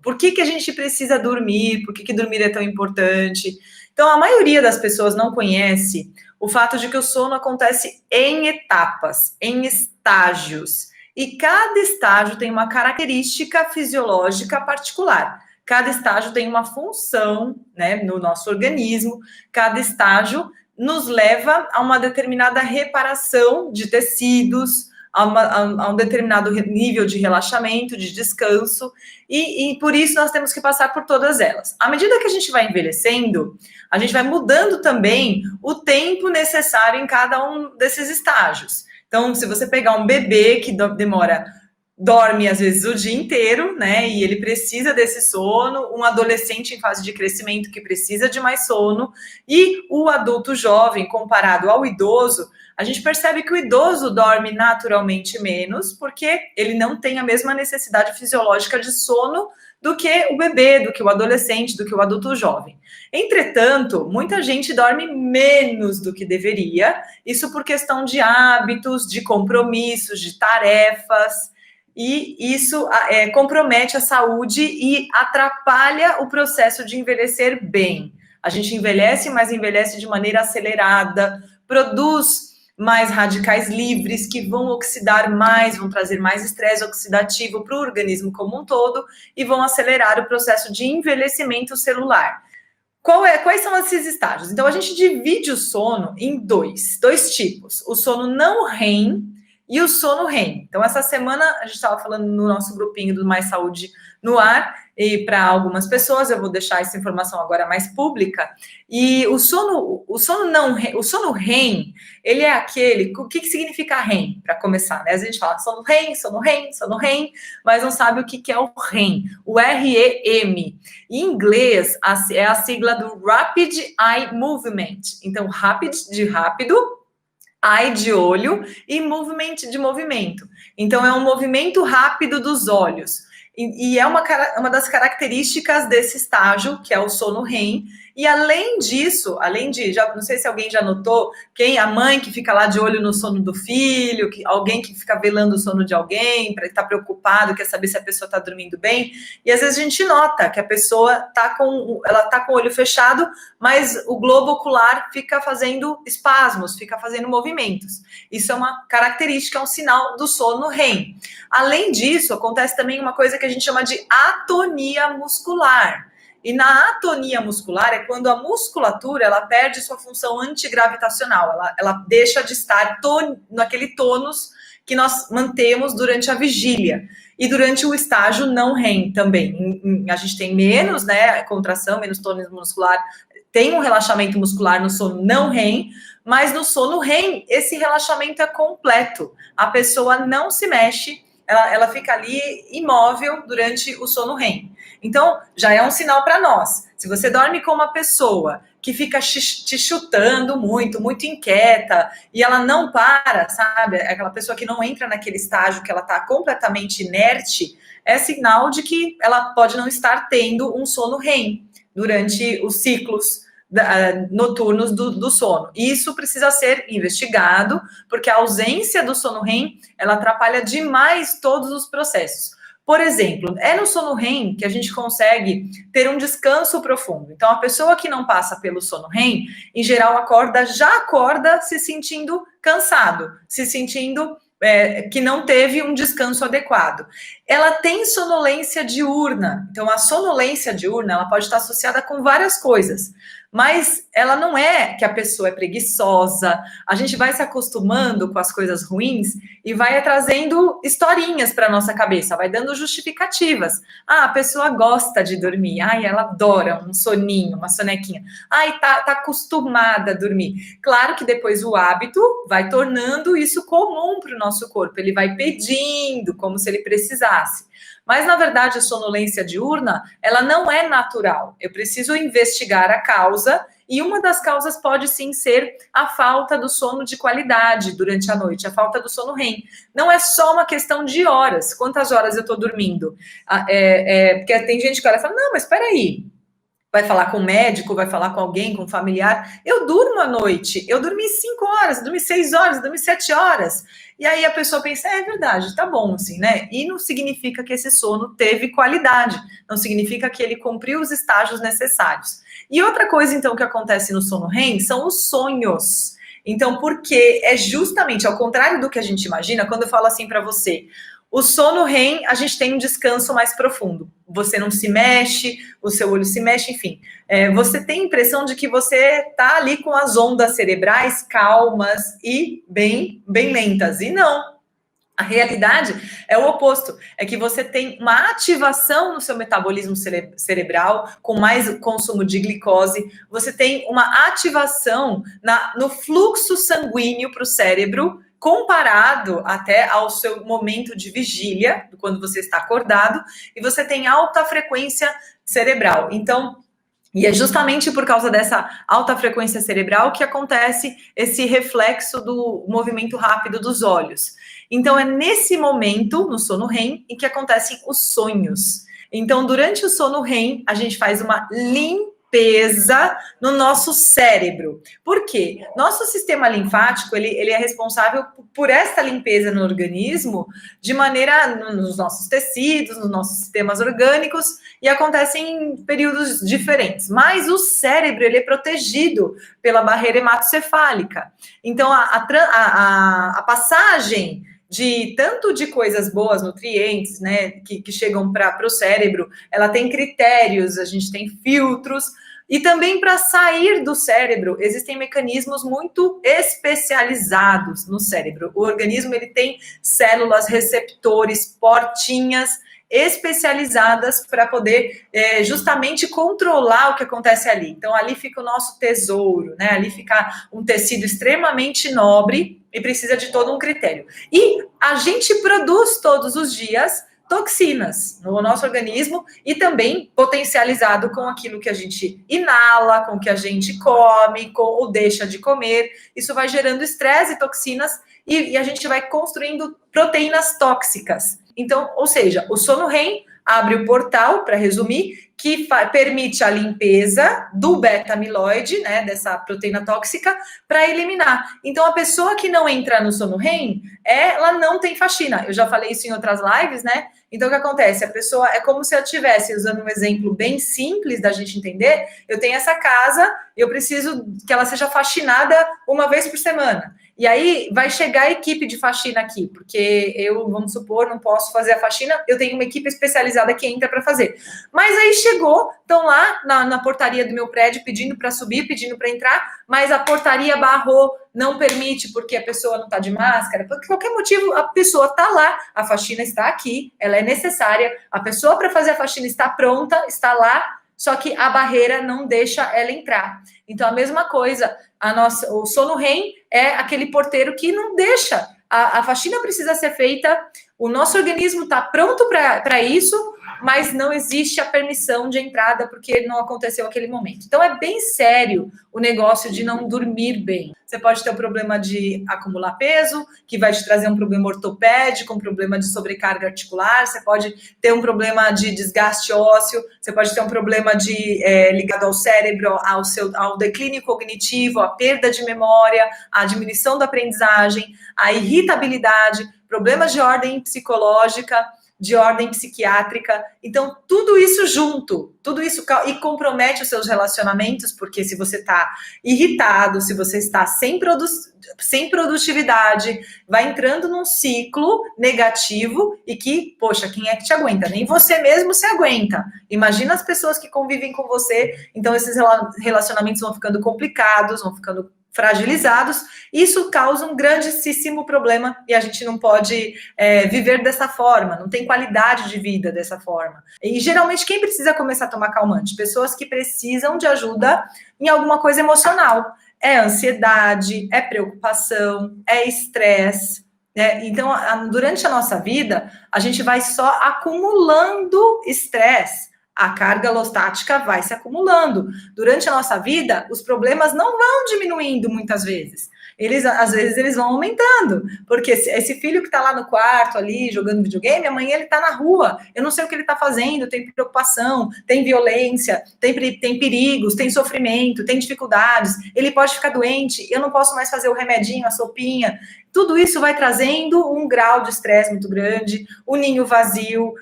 Por que a gente precisa dormir? Por que dormir é tão importante? Então, a maioria das pessoas não conhece o fato de que o sono acontece em etapas, em estágios. E cada estágio tem uma característica fisiológica particular. Cada estágio tem uma função, né, no nosso organismo. Cada estágio nos leva a uma determinada reparação de tecidos, a um determinado nível de relaxamento, de descanso, e por isso nós temos que passar por todas elas. À medida que a gente vai envelhecendo, a gente vai mudando também o tempo necessário em cada um desses estágios. Então, se você pegar um bebê que dorme às vezes o dia inteiro, né? E ele precisa desse sono, um adolescente em fase de crescimento que precisa de mais sono, e o adulto jovem comparado ao idoso, a gente percebe que o idoso dorme naturalmente menos, porque ele não tem a mesma necessidade fisiológica de sono do que o bebê, do que o adolescente, do que o adulto jovem. Entretanto, muita gente dorme menos do que deveria, isso por questão de hábitos, de compromissos, de tarefas, e isso compromete a saúde e atrapalha o processo de envelhecer bem. A gente envelhece, mas envelhece de maneira acelerada, produz mais radicais livres que vão oxidar mais, vão trazer mais estresse oxidativo para o organismo como um todo e vão acelerar o processo de envelhecimento celular. Quais são esses estágios? Então, a gente divide o sono em dois tipos. O sono não REM e o sono REM. Então, essa semana a gente estava falando no nosso grupinho do Mais Saúde no Ar, e para algumas pessoas, eu vou deixar essa informação agora mais pública. E o sono REM, ele é aquele. O que significa REM, para começar, né? A gente fala sono REM, sono REM, sono REM, mas não sabe o que é o REM, o REM. Em inglês, é a sigla do Rapid Eye Movement. Então, rapid de rápido, eye de olho e movement de movimento. Então, é um movimento rápido dos olhos. E é uma das características desse estágio, que é o sono REM. E além disso, não sei se alguém já notou, a mãe que fica lá de olho no sono do filho, alguém que fica velando o sono de alguém, para estar preocupado, quer saber se a pessoa está dormindo bem. E às vezes a gente nota que a pessoa está com o olho fechado, mas o globo ocular fica fazendo espasmos, fica fazendo movimentos. Isso é uma característica, é um sinal do sono REM. Além disso, acontece também uma coisa que a gente chama de atonia muscular. E na atonia muscular é quando a musculatura ela perde sua função antigravitacional, ela deixa de estar naquele tônus que nós mantemos durante a vigília. E durante o estágio não REM também. A gente tem menos, né, contração, menos tônus muscular, tem um relaxamento muscular no sono não REM, mas no sono REM esse relaxamento é completo. A pessoa não se mexe, ela fica ali imóvel durante o sono REM. Então, já é um sinal para nós. Se você dorme com uma pessoa que fica te chutando muito, muito inquieta, e ela não para, sabe? Aquela pessoa que não entra naquele estágio que ela está completamente inerte, é sinal de que ela pode não estar tendo um sono REM durante os ciclos noturnos do sono. Isso precisa ser investigado, porque a ausência do sono REM, ela atrapalha demais todos os processos. Por exemplo, é no sono REM que a gente consegue ter um descanso profundo. Então, a pessoa que não passa pelo sono REM, em geral, já acorda se sentindo cansado, se sentindo que não teve um descanso adequado. Ela tem sonolência diurna. Então, a sonolência diurna ela pode estar associada com várias coisas, mas ela não é que a pessoa é preguiçosa. A gente vai se acostumando com as coisas ruins e vai trazendo historinhas para nossa cabeça, vai dando justificativas. A pessoa gosta de dormir. Ela adora um soninho, uma sonequinha. Tá acostumada a dormir. Claro que depois o hábito vai tornando isso comum para o nosso corpo. Ele vai pedindo, como se ele precisasse. Mas, na verdade, a sonolência diurna, ela não é natural. Eu preciso investigar a causa, e uma das causas pode, sim, ser a falta do sono de qualidade durante a noite, a falta do sono REM. Não é só uma questão de horas. Quantas horas eu estou dormindo? Porque tem gente que olha e fala, não, mas espera aí. vai falar com o médico, vai falar com alguém, com um familiar. Eu durmo à noite, eu dormi 5 horas, dormi 6 horas, dormi 7 horas. E aí a pessoa pensa, é verdade, tá bom, assim, né? E não significa que esse sono teve qualidade, não significa que ele cumpriu os estágios necessários. E outra coisa, então, que acontece no sono REM são os sonhos. Então, porque é justamente ao contrário do que a gente imagina, quando eu falo assim para você, o sono REM, a gente tem um descanso mais profundo. Você não se mexe, o seu olho se mexe, enfim. Você tem a impressão de que você está ali com as ondas cerebrais calmas e bem lentas. E não. A realidade é o oposto. É que você tem uma ativação no seu metabolismo cerebral, com mais consumo de glicose. Você tem uma ativação no fluxo sanguíneo para o cérebro, comparado até ao seu momento de vigília, quando você está acordado, e você tem alta frequência cerebral. Então, e é justamente por causa dessa alta frequência cerebral que acontece esse reflexo do movimento rápido dos olhos. Então, é nesse momento, no sono REM, em que acontecem os sonhos. Então, durante o sono REM, a gente faz uma limpeza no nosso cérebro. Por quê? Nosso sistema linfático, ele é responsável por esta limpeza no organismo, de maneira nos nossos tecidos, nos nossos sistemas orgânicos, e acontece em períodos diferentes. Mas o cérebro, ele é protegido pela barreira hematocefálica. Então, a passagem de tanto de coisas boas, nutrientes, né, que chegam para o cérebro, ela tem critérios, a gente tem filtros, e também para sair do cérebro, existem mecanismos muito especializados no cérebro. O organismo, ele tem células, receptores, portinhas especializadas para poder justamente controlar o que acontece ali. Então, ali fica o nosso tesouro, né? Ali fica um tecido extremamente nobre e precisa de todo um critério. E a gente produz todos os dias toxinas no nosso organismo e também potencializado com aquilo que a gente inala, com o que a gente come ou deixa de comer. Isso vai gerando estresse e toxinas e a gente vai construindo proteínas tóxicas. Então, ou seja, o sono REM abre o portal, para resumir, que permite a limpeza do beta-amiloide, né, dessa proteína tóxica, para eliminar. Então, a pessoa que não entra no sono REM, ela não tem faxina. Eu já falei isso em outras lives, né? Então, o que acontece? A pessoa, é como se eu estivesse usando um exemplo bem simples da gente entender, eu tenho essa casa, eu preciso que ela seja faxinada uma vez por semana. E aí vai chegar a equipe de faxina aqui, porque eu, vamos supor, não posso fazer a faxina, eu tenho uma equipe especializada que entra para fazer. Mas aí chegou, estão lá na portaria do meu prédio pedindo para subir, pedindo para entrar, mas a portaria barrou, não permite porque a pessoa não está de máscara, por qualquer motivo a pessoa está lá, a faxina está aqui, ela é necessária, a pessoa para fazer a faxina está pronta, está lá, só que a barreira não deixa ela entrar. Então, a mesma coisa, o sono REM é aquele porteiro que não deixa, a faxina precisa ser feita, o nosso organismo está pronto para isso, mas não existe a permissão de entrada porque não aconteceu aquele momento. Então, é bem sério o negócio de não dormir bem. Você pode ter um problema de acumular peso, que vai te trazer um problema ortopédico, um problema de sobrecarga articular, você pode ter um problema de desgaste ósseo, você pode ter um problema ligado ao cérebro, ao declínio cognitivo, à perda de memória, à diminuição da aprendizagem, à irritabilidade, problemas de ordem psicológica, de ordem psiquiátrica. Então, tudo isso junto, tudo isso e compromete os seus relacionamentos, porque se você está irritado, se você está sem produtividade, vai entrando num ciclo negativo e que, poxa, quem é que te aguenta? Nem você mesmo se aguenta. Imagina as pessoas que convivem com você, então esses relacionamentos vão ficando complicados, vão ficando fragilizados, isso causa um grandíssimo problema e a gente não pode viver dessa forma, não tem qualidade de vida dessa forma. E geralmente quem precisa começar a tomar calmante? Pessoas que precisam de ajuda em alguma coisa emocional. É ansiedade, é preocupação, é estresse, né? Então, durante a nossa vida, a gente vai só acumulando estresse. A carga alostática vai se acumulando. Durante a nossa vida, os problemas não vão diminuindo muitas vezes. às vezes eles vão aumentando, porque esse filho que está lá no quarto, ali, jogando videogame, amanhã ele está na rua, eu não sei o que ele está fazendo, tem preocupação, tem violência, tem perigos, tem sofrimento, tem dificuldades, ele pode ficar doente, eu não posso mais fazer o remedinho, a sopinha. Tudo isso vai trazendo um grau de estresse muito grande, o ninho vazio,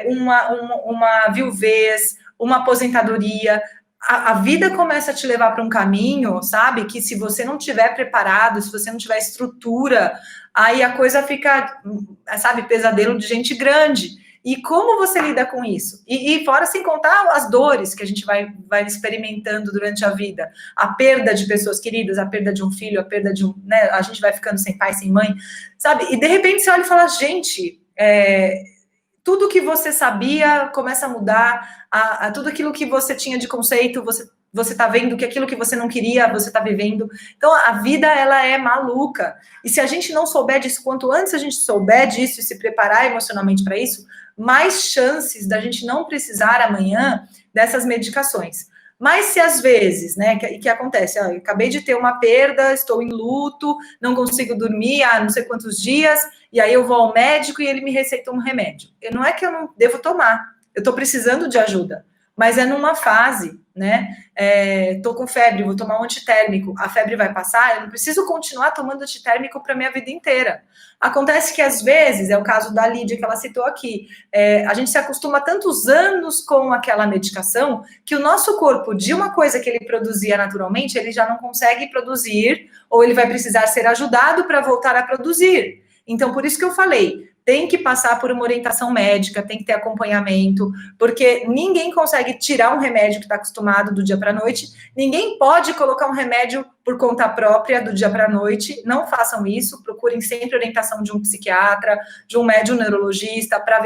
uma viuvez, uma aposentadoria. A vida começa a te levar para um caminho, sabe? Que se você não tiver preparado, se você não tiver estrutura, aí a coisa fica, sabe, pesadelo de gente grande. E como você lida com isso? E fora, sem contar as dores que a gente vai experimentando durante a vida. A perda de pessoas queridas, a perda de um filho, a perda de um... né, a gente vai ficando sem pai, sem mãe, sabe? E de repente você olha e fala, gente... tudo que você sabia começa a mudar, tudo aquilo que você tinha de conceito, você tá vendo que aquilo que você não queria, você tá vivendo. Então, a vida, ela é maluca. E se a gente não souber disso, quanto antes a gente souber disso e se preparar emocionalmente para isso, mais chances da gente não precisar amanhã dessas medicações. Mas se às vezes, né, que acontece, eu acabei de ter uma perda, estou em luto, não consigo dormir há não sei quantos dias, e aí eu vou ao médico e ele me receita um remédio. Não é que eu não devo tomar, eu estou precisando de ajuda, mas é numa fase, né? Estou com febre, vou tomar um antitérmico, a febre vai passar, eu não preciso continuar tomando antitérmico para minha vida inteira. Acontece que às vezes, é o caso da Lídia que ela citou aqui, a gente se acostuma tantos anos com aquela medicação que o nosso corpo, de uma coisa que ele produzia naturalmente, ele já não consegue produzir, ou ele vai precisar ser ajudado para voltar a produzir. Então, por isso que eu falei, tem que passar por uma orientação médica, tem que ter acompanhamento, porque ninguém consegue tirar um remédio que está acostumado do dia para a noite, ninguém pode colocar um remédio por conta própria do dia para a noite, não façam isso, procurem sempre orientação de um psiquiatra, de um médium neurologista, para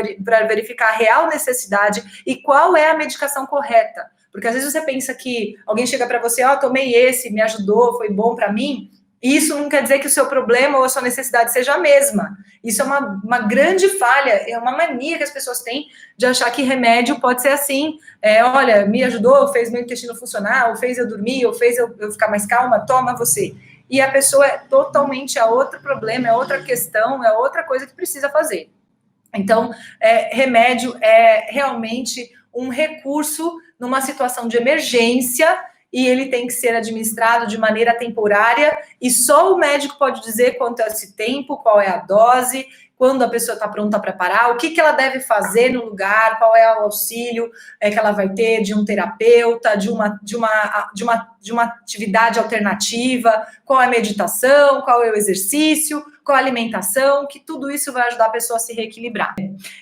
verificar a real necessidade e qual é a medicação correta. Porque às vezes você pensa que alguém chega para você, tomei esse, me ajudou, foi bom para mim. Isso não quer dizer que o seu problema ou a sua necessidade seja a mesma. Isso é uma grande falha, é uma mania que as pessoas têm de achar que remédio pode ser assim. Olha, me ajudou, fez meu intestino funcionar, ou fez eu dormir, ou fez eu ficar mais calma, toma você. E a pessoa é totalmente outro problema, é outra questão, é outra coisa que precisa fazer. Então, remédio é realmente um recurso numa situação de emergência, e ele tem que ser administrado de maneira temporária, e só o médico pode dizer quanto é esse tempo, qual é a dose, quando a pessoa está pronta para parar, o que ela deve fazer no lugar, qual é o auxílio que ela vai ter de um terapeuta, de uma atividade alternativa, qual é a meditação, qual é o exercício, qual a alimentação, que tudo isso vai ajudar a pessoa a se reequilibrar.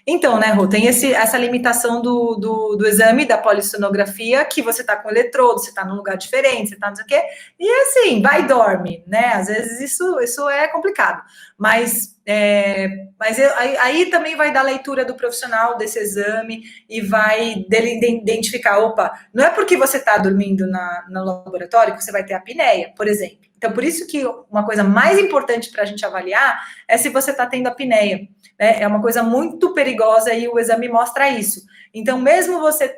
Então, né, Rô, tem essa limitação do exame, da polissonografia, que você está com eletrodo, você está num lugar diferente, você está não sei o quê, e assim, vai e dorme, né? Às vezes isso é complicado. Mas aí também vai dar leitura do profissional desse exame e vai dele identificar, opa, não é porque você está dormindo no laboratório que você vai ter apneia, por exemplo. Então, por isso que uma coisa mais importante para a gente avaliar é se você está tendo apneia. Né? É uma coisa muito perigosa e o exame mostra isso. Então, mesmo você...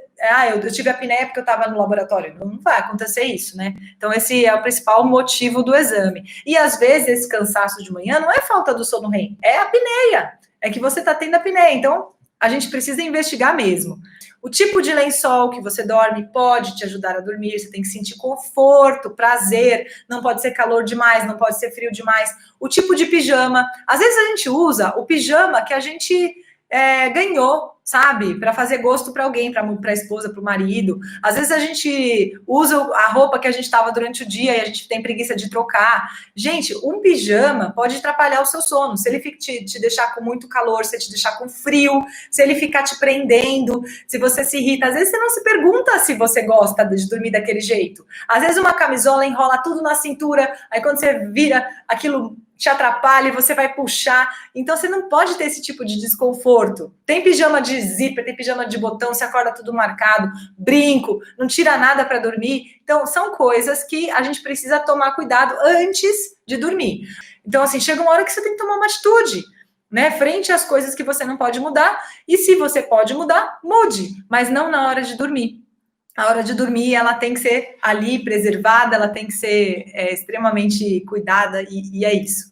eu tive apneia porque eu estava no laboratório. Não vai acontecer isso, né? Então, esse é o principal motivo do exame. E, às vezes, esse cansaço de manhã não é falta do sono REM, é apneia. É que você está tendo apneia. Então, a gente precisa investigar mesmo. O tipo de lençol que você dorme pode te ajudar a dormir, você tem que sentir conforto, prazer, não pode ser calor demais, não pode ser frio demais. O tipo de pijama, às vezes a gente usa o pijama que a gente ganhou, sabe? Para fazer gosto para alguém, para a esposa, para o marido. Às vezes a gente usa a roupa que a gente estava durante o dia e a gente tem preguiça de trocar. Gente, um pijama pode atrapalhar o seu sono. Se ele te deixar com muito calor, se ele te deixar com frio, se ele ficar te prendendo, se você se irrita. Às vezes você não se pergunta se você gosta de dormir daquele jeito. Às vezes uma camisola enrola tudo na cintura, aí quando você vira, aquilo te atrapalha e você vai puxar. Então, você não pode ter esse tipo de desconforto. Tem pijama de zíper, tem pijama de botão, você acorda tudo marcado, brinco, não tira nada para dormir. Então, são coisas que a gente precisa tomar cuidado antes de dormir. Então, assim, chega uma hora que você tem que tomar uma atitude, né? Frente às coisas que você não pode mudar. E se você pode mudar, mude, mas não na hora de dormir. a hora de dormir, ela tem que ser ali preservada, ela tem que ser extremamente cuidada, e é isso.